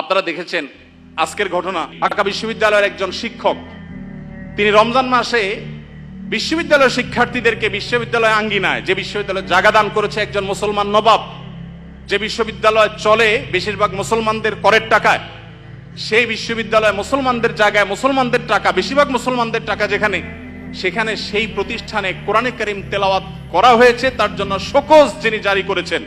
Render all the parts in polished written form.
আপনারা দেখেছেন আজকের ঘটনা, ঢাকা বিশ্ববিদ্যালয়ের একজন শিক্ষক তিনি রমজান মাসে বিশ্ববিদ্যালয়ের শিক্ষার্থীদেরকে বিশ্ববিদ্যালয় আঙ্গিনায়, যে বিশ্ববিদ্যালয় জায়গা দান করেছে একজন মুসলমান নবাব, যে বিশ্ববিদ্যালয় চলে বেশিরভাগ মুসলমানদের করের টাকায়, সেই বিশ্ববিদ্যালয় মুসলমানদের জায়গায় মুসলমানদের টাকা, বেশিরভাগ মুসলমানদের টাকা যেখানে, সেখানে সেই প্রতিষ্ঠানে কোরআনে কারীম তেলাওয়াত করা হয়েছে, তার জন্য শোকজ যিনি জারি করেছেন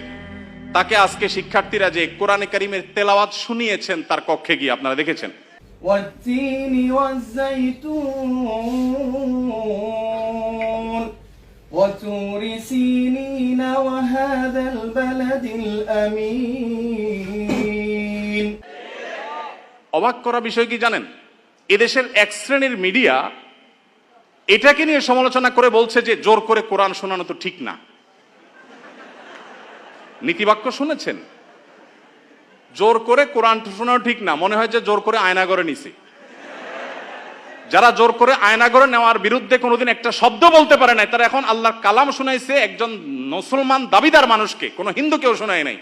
তাকে আজকে শিক্ষার্থীরা যে কোরআনে কারীমের তেলাওয়াত শুনিয়েছেন তার কক্ষে গিয়ে আপনারা দেখেছেন। والتين والزيتون وطور سينين وهذا البلد الأمين। অবাক করা বিষয় কি জানেন, এদেশের এক শ্রেণীর মিডিয়া এটাকে নিয়ে সমালোচনা করে বলছে যে জোর করে কোরআন শোনানো তো ঠিক না। নীতিবাক্য শুনেছেন? জোর করে কোরআন শোনানো ঠিক না, মনে হয় যে জোর করে আয়নাঘরে নিছে। যারা জোর করে আয়নাঘরে নেওয়ার বিরুদ্ধে কোনোদিন একটা শব্দ বলতে পারে নাই, তারা এখন আল্লাহর কালাম শুনাইছে একজন মুসলমান দাবিদার মানুষকে, কোনো হিন্দুকেও শোনায় নাই,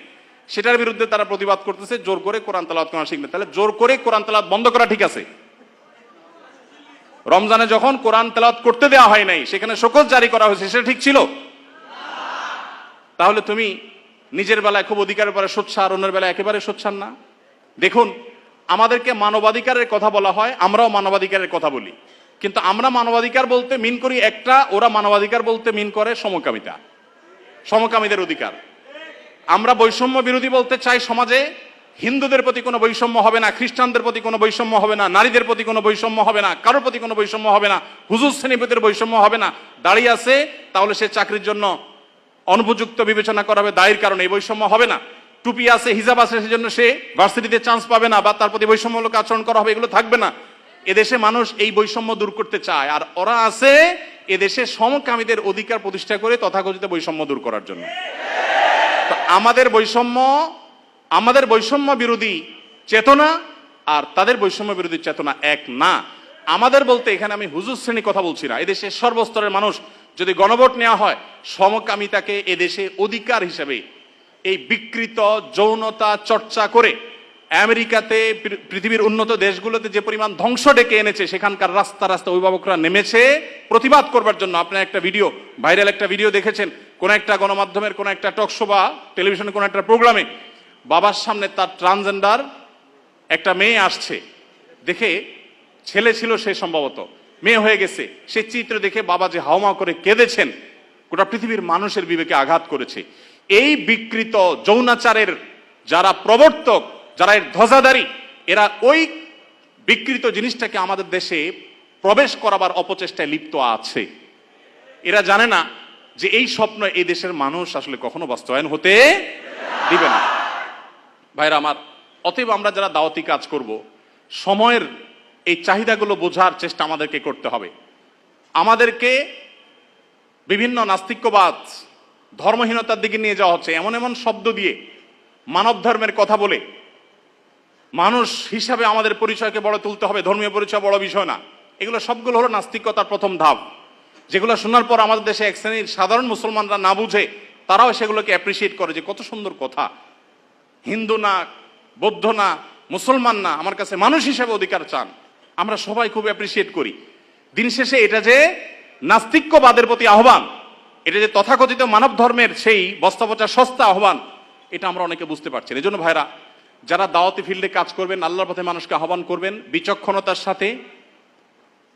সেটার বিরুদ্ধে তারা প্রতিবাদ করতেছে জোর করে কোরআন তেলাওয়াত করা শিখবে। তাহলে জোর করে কোরআন তেলাওয়াত বন্ধ করা ঠিক আছে? রমজানে যখন কোরআন তেলাওয়াত করতে দেওয়া হয় নাই, সেখানে শোকজ জারি করা হয়েছে, সেটা ঠিক ছিল? তাহলে তুমি নিজের বেলায় খুব অধিকারের পরে সোচ্চার, অন্যের বেলায় একেবারে সোচ্চার না। দেখুন, আমাদেরকে মানবাধিকারের কথা বলা হয়, আমরাও মানবাধিকারের কথা বলি, কিন্তু আমরা মানবাধিকার বলতে মিন করি একটা, ওরা মানবাধিকার বলতে মিন করে সমকামিতা, সমকামীদের অধিকার। আমরা বৈষম্য বিরোধী বলতে চাই সমাজে হিন্দুদের প্রতি কোনো বৈষম্য হবে না, খ্রিস্টানদের প্রতি কোনো বৈষম্য হবে না, নারীদের প্রতি কোনো বৈষম্য হবে না, কারোর প্রতি কোনো বৈষম্য হবে না, হুজুর শ্রেণীপতির বৈষম্য হবে না। দাঁড়িয়ে আছে তাহলে সে চাকরির জন্য অনুপযুক্ত বিবেচনা করা হবে, দায়ের কারণে এই বৈষম্য হবে না। টুপি আছে, হিজাব আছে, সেজন্য সে ভার্সিটিতে চান্স পাবে না বা তার প্রতি বৈষম্যমূলক আচরণ করা হবে, এগুলো থাকবে না। এদেশে মানুষ এই বৈষম্য দূর করতে চায়, আর ওরা আছে এদেশে সমকামীদের অধিকার প্রতিষ্ঠা করে তথাকথিত বৈষম্য দূর করার জন্য। তো আমাদের বৈষম্য বিরোধী চেতনা আর তাদের বৈষম্য বিরোধী চেতনা এক না। আমাদের বলতে এখানে আমি হুজুর শ্রেণী কথা বলছি না, এদেশের সর্বস্তরের মানুষ যদি গণভোট নেওয়া হয়, সমকামিতাকে এদেশে অধিকার হিসেবে এই বিকৃত যৌনতা চর্চা করে আমেরিকাতে, পৃথিবীর উন্নত দেশগুলোতে যে পরিমাণ ধ্বংস ডেকে এনেছে, সেখানকার রাস্তা রাস্তা অভিভাবকরা নেমেছে প্রতিবাদ করবার জন্য। আপনার একটা ভিডিও, ভাইরাল একটা ভিডিও দেখেছেন, কোন একটা গণমাধ্যমের কোন একটা টকশো বা টেলিভিশনে কোন একটা প্রোগ্রামে বাবার সামনে তার ট্রান্সজেন্ডার একটা মেয়ে আসছে, দেখে ছেলে ছিল সে, সম্ভবত মেয়ে হয়ে গেছে, সে চিত্র দেখে বাবা যে হাওমা করে কেঁদেছেন, গোটা পৃথিবীর মানুষের বিবেকে আঘাত করেছে। এই বিকৃত যৌনাচারের যারা প্রবর্তক, যারা এর ধ্বজাধারী, এরা ওই বিকৃত জিনিসটাকে আমাদের দেশে প্রবেশ করাবার অপচেষ্টায় লিপ্ত আছে। এরা জানে না যে এই স্বপ্ন এই দেশের মানুষ আসলে কখনো বাস্তবায়ন হতে দিবে না। ভাইরা আমার, অতএব আমরা যারা দাওয়াতি কাজ করব, সময়ের এই চাহিদাগুলো বোঝার চেষ্টা আমাদেরকে করতে হবে। আমাদেরকে বিভিন্ন নাস্তিক্যবাদ, ধর্মহীনতার দিকে নিয়ে যাওয়া হচ্ছে, এমন এমন শব্দ দিয়ে, মানব ধর্মের কথা বলে মানুষ হিসাবে আমাদের পরিচয়কে বড় তুলতে হবে, ধর্মীয় পরিচয় বড় বিষয় না। এগুলো সবগুলো হলো নাস্তিকতার প্রথম ধাপ, যেগুলো শোনার পর আমাদের দেশে এক শ্রেণীর সাধারণ মুসলমানরা না বুঝে তারাও সেগুলোকে অ্যাপ্রিসিয়েট করে যে কত সুন্দর কথা, হিন্দু না, বৌদ্ধ না, মুসলমান না, আমার কাছে মানুষ হিসাবে অধিকার চান। আমরা সবাই খুব অ্যাপ্রিসিয়েট করি। দিন শেষে এটা যে নাস্তিক্যবাদের প্রতি আহ্বান, এটা যে তথাকথিত মানব ধর্মের সেই বস্তাপচা সস্তা আহ্বান, এটা আমরা অনেকে বুঝতে পারছি। এই জন্য ভাইরা, যারা দাওয়াতি ফিল্ডে কাজ করবেন, আল্লাহর পথে মানুষকে আহ্বান করবেন, বিচক্ষণতার সাথে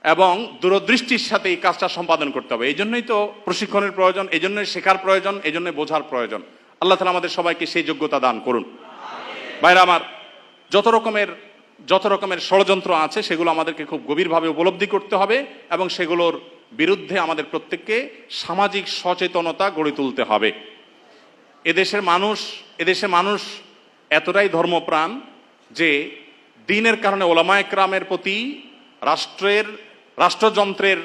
এবং দূরদৃষ্টির সাথে এই কাজটা সম্পাদন করতে হবে। এই জন্যই তো প্রশিক্ষণের প্রয়োজন, এই জন্যই শেখার প্রয়োজন, এই জন্যই বোঝার প্রয়োজন। আল্লাহ তাআলা আমাদের সবাইকে সেই যোগ্যতা দান করুন। ভাইরা আমার, যত রকমের ষড়যন্ত্র আছে সেগুলো আমাদেরকে খুব গভীরভাবে উপলব্ধি করতে হবে এবং সেগুলোর বিরুদ্ধে আমাদের প্রত্যেককে সামাজিক সচেতনতা গড়ে তুলতে হবে। এদেশের মানুষ এতটাই ধর্মপ্রাণ যে দ্বীনের কারণে ওলামায়ে কেরামের প্রতি রাষ্ট্রযন্ত্রের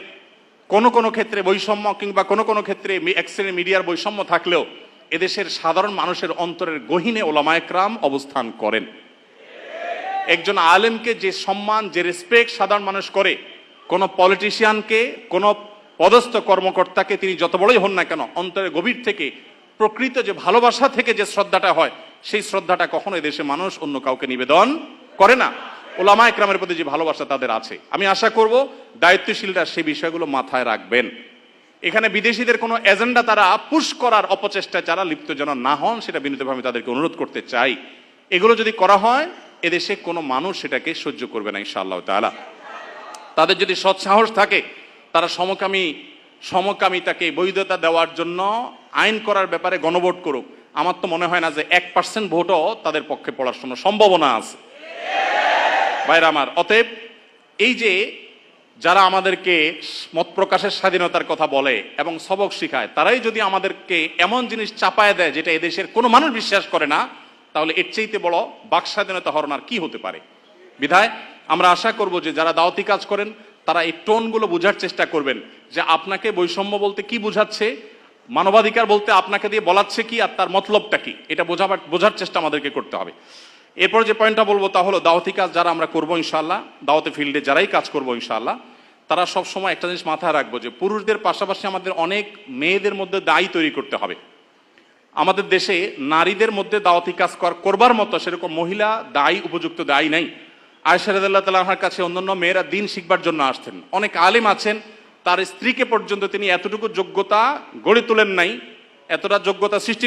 কোনো ক্ষেত্রে বৈষম্য কিংবা কোনো ক্ষেত্রে এক শ্রেণীর মিডিয়ার বৈষম্য থাকলেও এদেশের সাধারণ মানুষের অন্তরের গহীনে ওলামায়ে কেরাম অবস্থান করেন। একজন আলেমকে যে সম্মান, যে রেসপেক্ট সাধারণ মানুষ করে, কোনো পলিটিশিয়ানকে, কোনো পদস্থ কর্মকর্তাকে তিনি যত বড়ই হন না কেন, অন্তরের গভীর থেকে প্রকৃত যে ভালোবাসা থেকে যে শ্রদ্ধাটা হয়, সেই শ্রদ্ধাটা কখনো এদেশে মানুষ অন্য কাউকে নিবেদন করে না? ওলামা একরামের প্রতি যে ভালোবাসা তাদের আছে, আমি আশা করব দায়িত্বশীলরা সেই বিষয়গুলো মাথায় রাখবেন। এখানে বিদেশিদের কোনো এজেন্ডা তারা পুশ করার অপচেষ্টায় যারা লিপ্ত যেন না হন, সেটা বিনীতভাবে তাদেরকে অনুরোধ করতে চাই। এগুলো যদি করা হয়, এদেশে কোনো মানুষ সেটাকে সহ্য করবে না ইনশাআল্লাহ তাআলা। তাদের যদি সৎ সাহস থাকে, তারা সমকামিতাকে বৈধতা দেওয়ার জন্য আইন করার ব্যাপারে গণভোট করুক। আমার তো মনে হয় না যে 1% ভোটও তাদের পক্ষে পড়ার কোনো সম্ভাবনা আছে। ভাইরা আমার, অতএব এই যে যারা আমাদেরকে মত প্রকাশের স্বাধীনতার কথা বলে এবং সবক শিখায়, তারাই যদি আমাদেরকে এমন জিনিস চাপায় দেয় যেটা এদেশের কোনো মানুষ বিশ্বাস করে না, তাহলে এর চাইতে বড় বাক স্বাধীনতা হরণ আর কি হতে পারে? বিধায় আমরা আশা করব যে যারা দাওয়াতি কাজ করেন তারা এই টোনগুলো বোঝার চেষ্টা করবেন, যে আপনাকে বৈষম্য বলতে কি বোঝাচ্ছে, মানবাধিকার বলতে আপনাকে দিয়ে বলাচ্ছে কি, আর তার মতলবটা কি, এটা বোঝার চেষ্টা আমাদেরকে করতে হবে। এরপর যে পয়েন্টটা বলবো তা হলো, দাওয়াতি কাজ যারা আমরা করবো ইনশাআল্লাহ, দাওয়াতি ফিল্ডে যারাই কাজ করবো ইনশাআল্লাহ, তারা সব সময় একটা জিনিস মাথায় রাখবো যে পুরুষদের পাশাপাশি আমাদের অনেক মেয়েদের মধ্যে দায়ী তৈরি করতে হবে। আমাদের দেশে নারীদের মধ্যে দাওয়াতি কাজ করবার মতো সেরকম মহিলা দায়ী, উপযুক্ত দায়ী নাই। আয়েশা রাদিয়াল্লাহু তাআলা আনহার কাছে অন্যান্য মেয়েরা দিন শিখবার জন্য আসতেন। অনেক আলেম আছেন, তার স্ত্রীকে পর্যন্ত তিনি এতটুকু যোগ্যতা গড়ে তোলেন নাই, এতটা যোগ্যতা সৃষ্টি